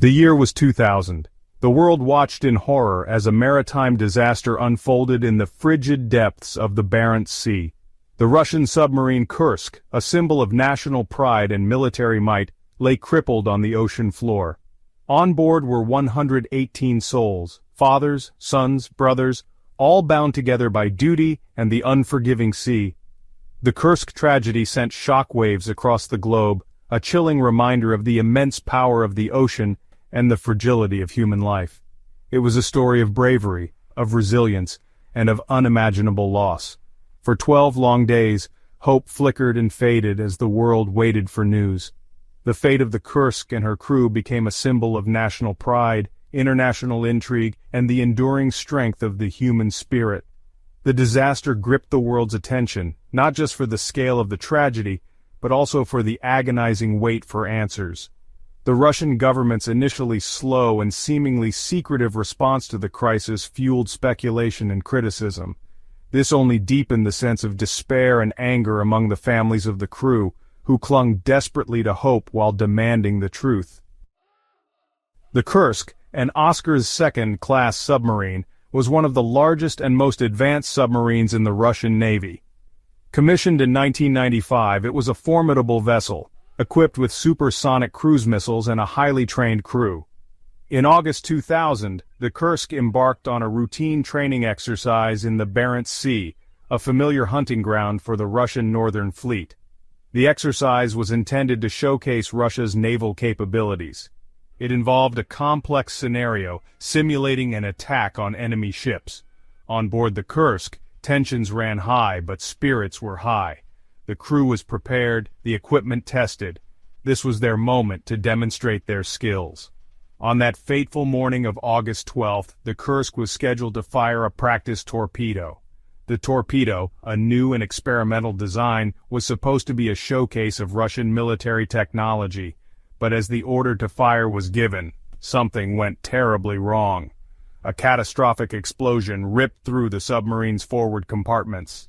The year was 2000. The world watched in horror as a maritime disaster unfolded in the frigid depths of the Barents Sea. The Russian submarine Kursk, a symbol of national pride and military might, lay crippled on the ocean floor. On board were 118 souls, fathers, sons, brothers, all bound together by duty and the unforgiving sea. The Kursk tragedy sent shockwaves across the globe, a chilling reminder of the immense power of the ocean and the fragility of human life. It was a story of bravery, of resilience, and of unimaginable loss. For 12 long days, hope flickered and faded as the world waited for news. The fate of the Kursk and her crew became a symbol of national pride, international intrigue, and the enduring strength of the human spirit. The disaster gripped the world's attention, not just for the scale of the tragedy, but also for the agonizing wait for answers. The Russian government's initially slow and seemingly secretive response to the crisis fueled speculation and criticism. This only deepened the sense of despair and anger among the families of the crew, who clung desperately to hope while demanding the truth. The Kursk, an Oscar's second-class submarine, was one of the largest and most advanced submarines in the Russian Navy. Commissioned in 1995, it was a formidable vessel, equipped with supersonic cruise missiles and a highly trained crew. In August 2000, the Kursk embarked on a routine training exercise in the Barents Sea, a familiar hunting ground for the Russian Northern Fleet. The exercise was intended to showcase Russia's naval capabilities. It involved a complex scenario, simulating an attack on enemy ships. On board the Kursk, tensions ran high, but spirits were high. The crew was prepared, the equipment tested. This was their moment to demonstrate their skills. On that fateful morning of August 12th, the Kursk was scheduled to fire a practice torpedo. The torpedo, a new and experimental design, was supposed to be a showcase of Russian military technology. But as the order to fire was given, something went terribly wrong. A catastrophic explosion ripped through the submarine's forward compartments.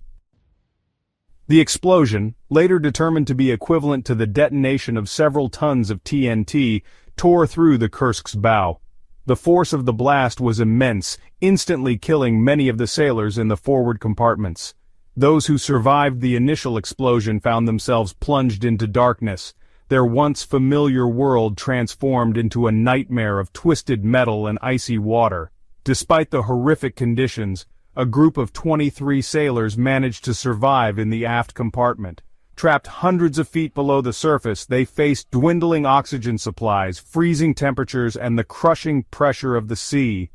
The explosion, later determined to be equivalent to the detonation of several tons of TNT, tore through the Kursk's bow. The force of the blast was immense, instantly killing many of the sailors in the forward compartments. Those who survived the initial explosion found themselves plunged into darkness, their once familiar world transformed into a nightmare of twisted metal and icy water. Despite the horrific conditions, a group of 23 sailors managed to survive in the aft compartment. Trapped hundreds of feet below the surface, they faced dwindling oxygen supplies, freezing temperatures, and the crushing pressure of the sea.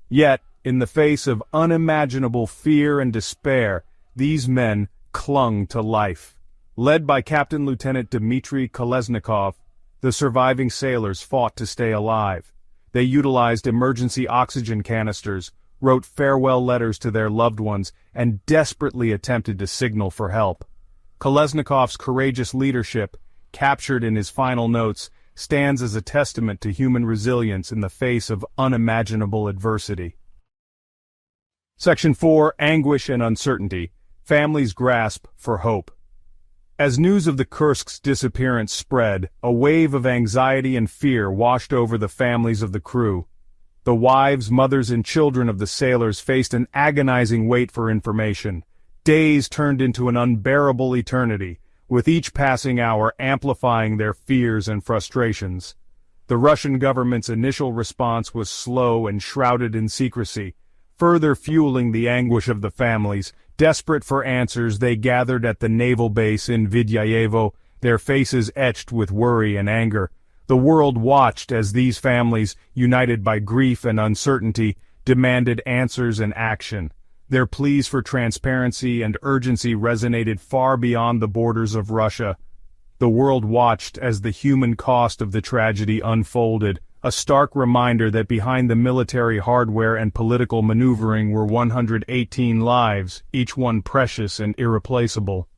Yet, in the face of unimaginable fear and despair, these men clung to life. Led by Captain Lieutenant Dmitry Kolesnikov, the surviving sailors fought to stay alive. They utilized emergency oxygen canisters, wrote farewell letters to their loved ones, and desperately attempted to signal for help. Kolesnikov's courageous leadership, captured in his final notes, stands as a testament to human resilience in the face of unimaginable adversity. Section 4. Anguish and Uncertainty. Families grasp for hope. As news of the Kursk's disappearance spread, a wave of anxiety and fear washed over the families of the crew. The wives, mothers, and children of the sailors faced an agonizing wait for information. Days turned into an unbearable eternity, with each passing hour amplifying their fears and frustrations. The Russian government's initial response was slow and shrouded in secrecy, further fueling the anguish of the families. Desperate for answers, they gathered at the naval base in Vidyayevo, their faces etched with worry and anger. The world watched as these families, united by grief and uncertainty, demanded answers and action. Their pleas for transparency and urgency resonated far beyond the borders of Russia. The world watched as the human cost of the tragedy unfolded, a stark reminder that behind the military hardware and political maneuvering were 118 lives, each one precious and irreplaceable.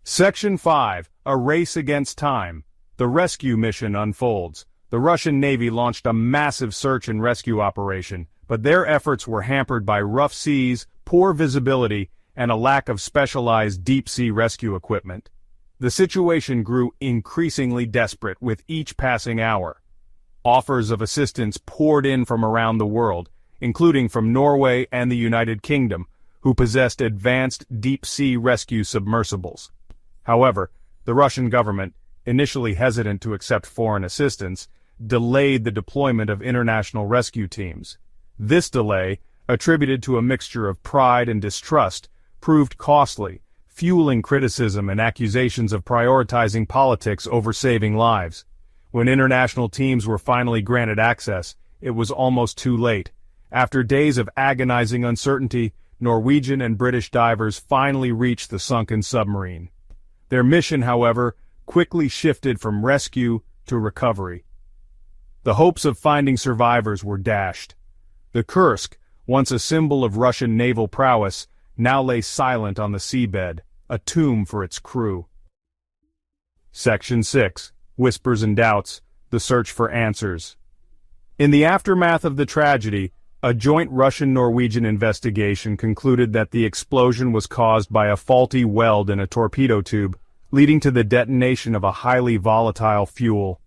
Section 5. A Race Against Time. The rescue mission unfolds. The Russian Navy launched a massive search and rescue operation, but their efforts were hampered by rough seas, poor visibility, and a lack of specialized deep-sea rescue equipment. The situation grew increasingly desperate with each passing hour. Offers of assistance poured in from around the world, including from Norway and the United Kingdom, who possessed advanced deep-sea rescue submersibles. However, the Russian government, initially hesitant to accept foreign assistance, delayed the deployment of international rescue teams. This delay, attributed to a mixture of pride and distrust, proved costly, fueling criticism and accusations of prioritizing politics over saving lives. When international teams were finally granted access, it was almost too late. After days of agonizing uncertainty, Norwegian and British divers finally reached the sunken submarine. Their mission, however, quickly shifted from rescue to recovery. The hopes of finding survivors were dashed. The Kursk, once a symbol of Russian naval prowess, now lay silent on the seabed, a tomb for its crew. Section 6. Whispers and Doubts, the Search for Answers. In the aftermath of the tragedy, a joint Russian-Norwegian investigation concluded that the explosion was caused by a faulty weld in a torpedo tube, leading to the detonation of a highly volatile fuel.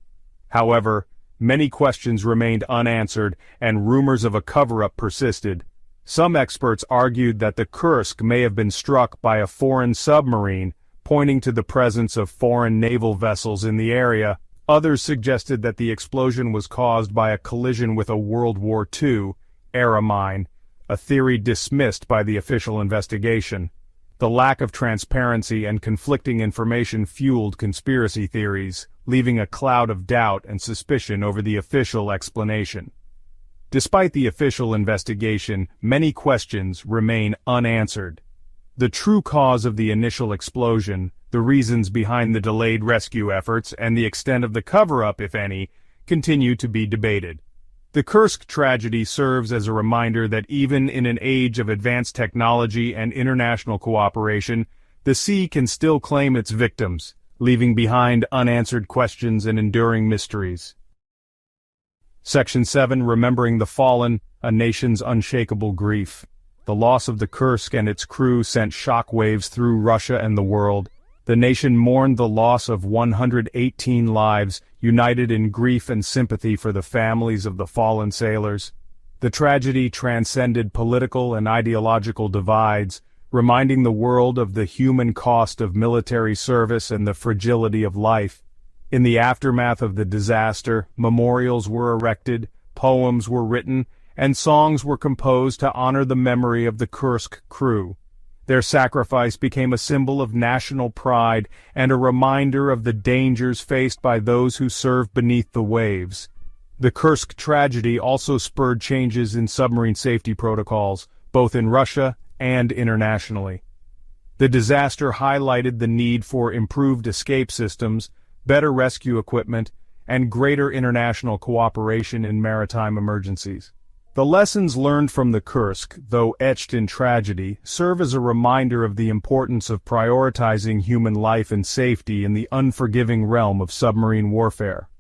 However, many questions remained unanswered, and rumors of a cover-up persisted. Some experts argued that the Kursk may have been struck by a foreign submarine, pointing to the presence of foreign naval vessels in the area. Others suggested that the explosion was caused by a collision with a World War II-era mine, a theory dismissed by the official investigation. The lack of transparency and conflicting information fueled conspiracy theories, leaving a cloud of doubt and suspicion over the official explanation. Despite the official investigation, many questions remain unanswered. The true cause of the initial explosion, the reasons behind the delayed rescue efforts, and the extent of the cover-up, if any, continue to be debated. The Kursk tragedy serves as a reminder that even in an age of advanced technology and international cooperation, the sea can still claim its victims, leaving behind unanswered questions and enduring mysteries. Section 7. Remembering the Fallen, a Nation's Unshakable Grief. The loss of the Kursk and its crew sent shockwaves through Russia and the world. The nation mourned the loss of 118 lives, united in grief and sympathy for the families of the fallen sailors. The tragedy transcended political and ideological divides, reminding the world of the human cost of military service and the fragility of life. In the aftermath of the disaster, memorials were erected, poems were written, and songs were composed to honor the memory of the Kursk crew. Their sacrifice became a symbol of national pride and a reminder of the dangers faced by those who serve beneath the waves. The Kursk tragedy also spurred changes in submarine safety protocols, both in Russia and internationally. The disaster highlighted the need for improved escape systems, better rescue equipment, and greater international cooperation in maritime emergencies. The lessons learned from the Kursk, though etched in tragedy, serve as a reminder of the importance of prioritizing human life and safety in the unforgiving realm of submarine warfare.